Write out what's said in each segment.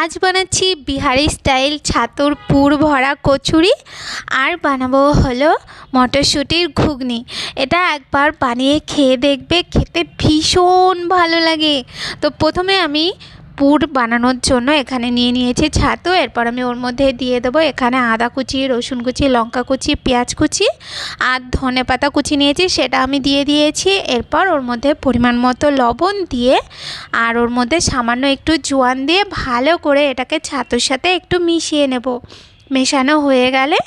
आज বানাচ্ছি বিহারি স্টাইল ছাতুর পুর ভরা কচুরি আর বানাবো হলো মটরশুঁটির ঘুগনি। এটা একবার বানিয়ে খেয়ে দেখবে, খেতে ভীষণ ভালো লাগে। তো প্রথমে আমি পুর বানানোর জন্য এখানে নিয়ে নিয়েছি ছাতু। এরপর আমি ওর মধ্যে দিয়ে দেবো এখানে আদা কুচি, রসুন কুচি, লঙ্কা কুচি, পেঁয়াজ কুচি আর ধনে পাতা কুচি নিয়েছি, সেটা আমি দিয়ে দিয়েছি। এরপর ওর মধ্যে পরিমাণ মতো লবণ দিয়ে আর ওর মধ্যে সামান্য একটু জোয়ান দিয়ে ভালো করে এটাকে ছাতুর সাথে একটু মিশিয়ে নেব। মেশানো হয়ে গেলে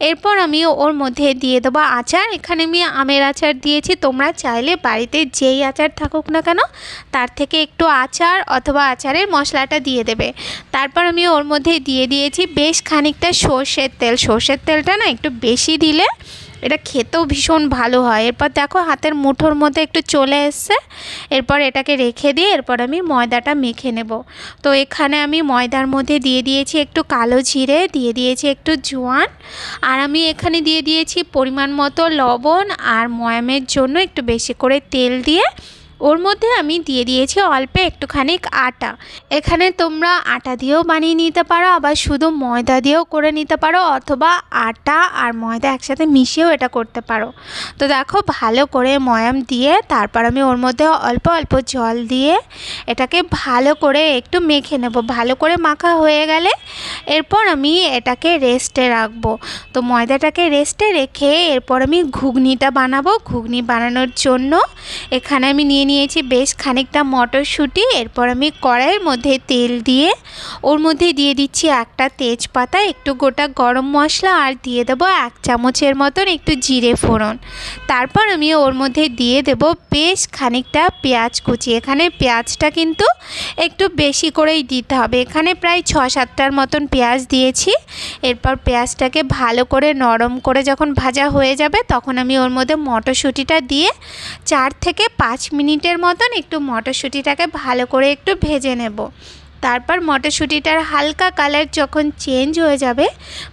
এরপর আমি ওর মধ্যে দিয়ে দেবো আচার। এখানে আমি আমের আচার দিয়েছি, তোমরা চাইলে বাড়িতে যেই আচার থাকুক না কেন তার থেকে একটু আচার অথবা আচারের মশলাটা দিয়ে দেবে। তারপর আমি ওর মধ্যে দিয়ে দিয়েছি বেশ খানিকটা সর্ষের তেল। সর্ষের তেলটা না একটু বেশি দিলে এটা খেতেও ভীষণ ভালো হয়। এরপর দেখো হাতের মুঠোর মধ্যে একটু চলে এসছে। এরপর এটাকে রেখে দিয়ে এরপর আমি ময়দাটা মেখে নেব। তো এখানে আমি ময়দার মধ্যে দিয়ে দিয়েছি একটু কালো জিরে, দিয়ে দিয়েছি একটু জোয়ান, আর আমি এখানে দিয়ে দিয়েছি পরিমাণ মতো লবণ, আর ময়ামের জন্য একটু বেশি করে তেল দিয়ে ওর মধ্যে আমি দিয়ে দিয়েছি অল্প একটুখানি আটা। এখানে তোমরা আটা দিয়েও বানিয়ে নিতে পারো, আবার শুধু ময়দা দিয়েও করে নিতে পারো, অথবা আটা আর ময়দা একসাথে মিশিয়েও এটা করতে পারো। তো দেখো ভালো করে ময়াম দিয়ে তারপর আমি ওর মধ্যে অল্প অল্প জল দিয়ে এটাকে ভালো করে একটু মেখে নেব। ভালো করে মাখা হয়ে গেলে এরপর আমি এটাকে রেস্টে রাখবো। তো ময়দাটাকে রেস্টে রেখে এরপর আমি ঘুগনিটা বানাবো। ঘুগনি বানানোর জন্য এখানে আমি নিয়েছি বেশ খানিকটা মটরশুঁটি। এরপর আমি কড়াইয়ের মধ্যে তেল দিয়ে ওর মধ্যে দিয়ে দিচ্ছি একটা তেজপাতা, একটু গোটা গরম মশলা, আর দিয়ে দেবো 1 চামচের মতন একটু জিরে ফোড়ন। তারপর আমি ওর মধ্যে দিয়ে দেব বেশ খানিকটা পেঁয়াজ কুচি। এখানে পেঁয়াজটা কিন্তু একটু বেশি করেই দিতে হবে, এখানে প্রায় 6-7টার মতন পেঁয়াজ দিয়েছি। এরপর পেঁয়াজটাকে ভালো করে নরম করে যখন ভাজা হয়ে যাবে তখন আমি ওর মধ্যে মটরশুঁটিটা দিয়ে 4 থেকে 5 মিনিটের মতন একটু মটরশুঁটিটাকে ভালো করে একটু ভেজে নেব। তারপর মটরশুঁটিটার হালকা কালার যখন চেঞ্জ হয়ে যাবে,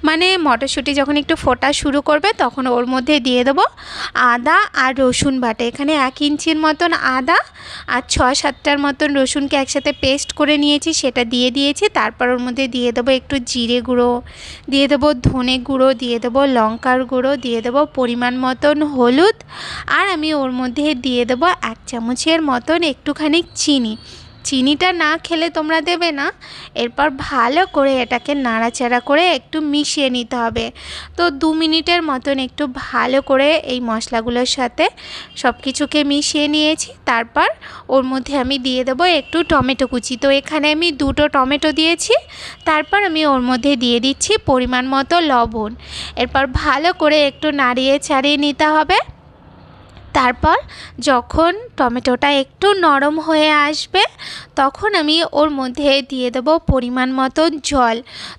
মানে মটরশুঁটি যখন একটু ফোটা শুরু করবে, তখন ওর মধ্যে দিয়ে দেবো আদা আর রসুন বাটা। এখানে 1 ইঞ্চির মতন আদা আর 6-7টার মতন রসুনকে একসাথে পেস্ট করে নিয়েছি, সেটা দিয়ে দিয়েছি। তারপর ওর মধ্যে দিয়ে দেবো একটু জিরে গুঁড়ো, দিয়ে দেবো ধনে গুঁড়ো, দিয়ে দেবো লঙ্কার গুঁড়ো, দিয়ে দেবো পরিমাণ মতন হলুদ, আর আমি ওর মধ্যে দিয়ে দেবো 1 চামচের মতন একটুখানি চিনি। চিনিটা না খেলে তোমরা দেবে না। এরপর ভালো করে এটাকে নাড়াচাড়া করে একটু মিশিয়ে নিতে হবে। তো 2 মিনিটের মতন একটু ভালো করে এই মশলাগুলোর সাথে সব কিছুকে মিশিয়ে নিয়েছি। তারপর ওর মধ্যে আমি দিয়ে দেবো একটু টমেটো কুচি। তো এখানে আমি 2টো টমেটো দিয়েছি। তারপর আমি ওর মধ্যে দিয়ে দিচ্ছি পরিমাণ মতো লবণ। এরপর ভালো করে একটু নাড়িয়ে ছাড়িয়ে নিতে হবে। তারপর যখন টমেটোটা একটু নরম হয়ে আসবে তখন আমি ওর মধ্যে দিয়ে দেবো পরিমাণ মতো জল।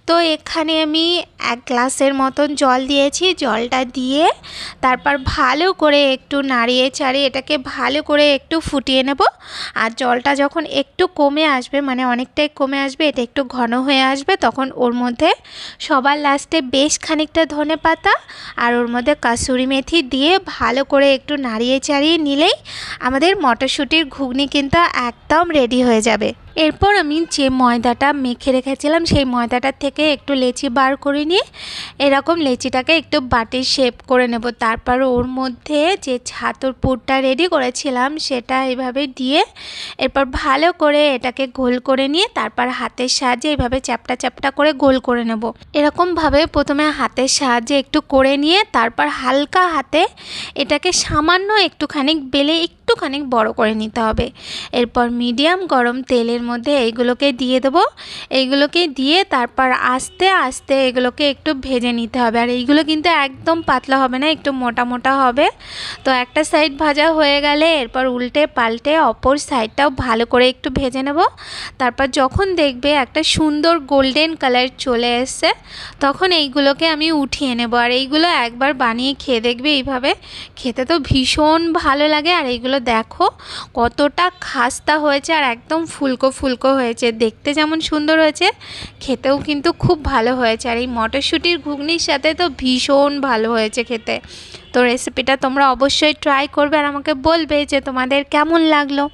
তো এখানে আমি 1 গ্লাসের মতন জল দিয়েছি। জলটা দিয়ে তারপর ভালো করে একটু নাড়িয়ে চাড়িয়ে এটাকে ভালো করে একটু ফুটিয়ে নেব। আর জলটা যখন একটু কমে আসবে, মানে অনেকটাই কমে আসবে, এটা একটু ঘন হয়ে আসবে, তখন ওর মধ্যে সবার লাস্টে বেশ খানিকটা ধনে পাতা আর ওর মধ্যে কাসুরি মেথি দিয়ে ভালো করে একটু নাড়িয়ে চাড়িয়ে নিলেই আমাদের মটরশুঁটির ঘুগনি কিন্তু একদম রেডি হয়ে যাবে। এরপর আমি যে ময়দাটা মেখে রেখেছিলাম সেই ময়দাটার থেকে একটু লেচি বার করে নিয়ে এরকম লেচিটাকে একটু বাটির শেপ করে নেব। তারপর ওর মধ্যে যে ছাতুর পুরটা রেডি করেছিলাম সেটা এভাবে দিয়ে এরপর ভালো করে এটাকে গোল করে নিয়ে তারপর হাতের সাহায্যে এইভাবে চ্যাপটা চ্যাপটা করে গোল করে নেব। এরকমভাবে প্রথমে হাতের সাহায্যে একটু করে নিয়ে তারপর হালকা হাতে এটাকে সামান্য একটুখানি বেলে একটুখানি বড় করে নিতে হবে। এরপর মিডিয়াম গরম তেলের মধ্যে এইগুলোকে দিয়ে দেবো। এইগুলোকে দিয়ে তারপর আস্তে আস্তে এগুলোকে একটু ভেজে নিতে হবে। আর এইগুলো কিন্তু একদম পাতলা হবে না, একটু মোটা মোটা হবে। তো একটা সাইড ভাজা হয়ে গেলে এরপর উল্টে পাল্টে অপর সাইডটাও ভালো করে একটু ভেজে নেব। তারপর যখন দেখবে একটা সুন্দর গোল্ডেন কালার চলে এসছে তখন এইগুলোকে আমি উঠিয়ে নেব। আর এইগুলো একবার বানিয়ে খেয়ে দেখবে, এইভাবে খেতে তো ভীষণ ভালো লাগে। আর এইগুলো দেখো কতটা খাস্তা হয়েছে আর একদম ফুলকো ফুলকো হয়েছে, দেখতে যেমন সুন্দর হয়েছে খেতেও কিন্তু খুব ভালো হয়েছে। আর এই মটরশুঁটির ঘুগনির সাথে তো ভীষণ ভালো হয়েছে খেতে। তো রেসিপিটা তোমরা অবশ্যই ট্রাই করবে আর আমাকে বলবে যে তোমাদের কেমন লাগলো।